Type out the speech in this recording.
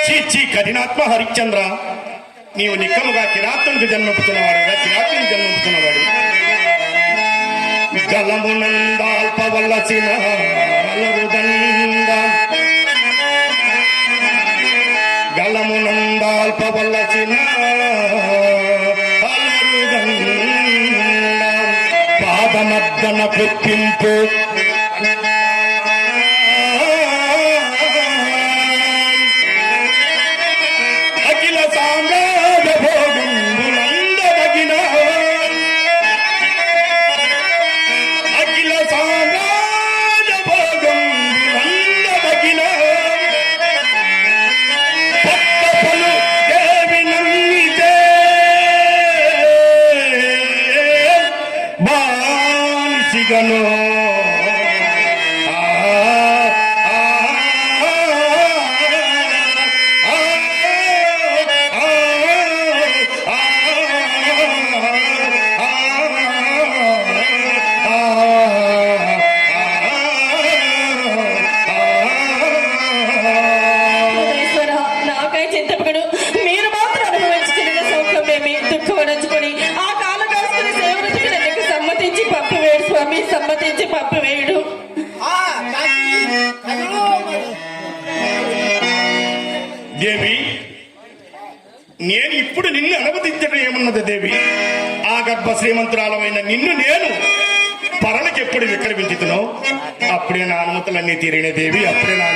చీచి కఠినాత్మ హరిశ్చంద్ర, నీవు నిక్కముగా కిరాతునికి జన్మపుతున్నవాడుగా కిరాతునికి జన్మపుతున్నవాడు. గలమునందాల్పవలసిన అలరుదండ, గలమునందాల్పవలసిన అలరుదండ, పాదమద్దన పుట్టింపు అఖిల సామ్రాజ భోగంబులందదగిన, అఖిల సామ్రాజ భోగంబులందదగిన, పట్టపలు దేవి నమ్మితే బానిసిగను. సమ్మతించి పంపివేయుడు. దేవి, నేను ఇప్పుడు నిన్ను అనుమతించడం ఏమన్నది దేవి? ఆ గర్భ శ్రీమంతురాలమైన నిన్ను నేను పరలకెప్పుడు విక్రమించుతునో అప్పుడే నా అనుమతులన్నీ తీరిన దేవి, అప్పుడే నా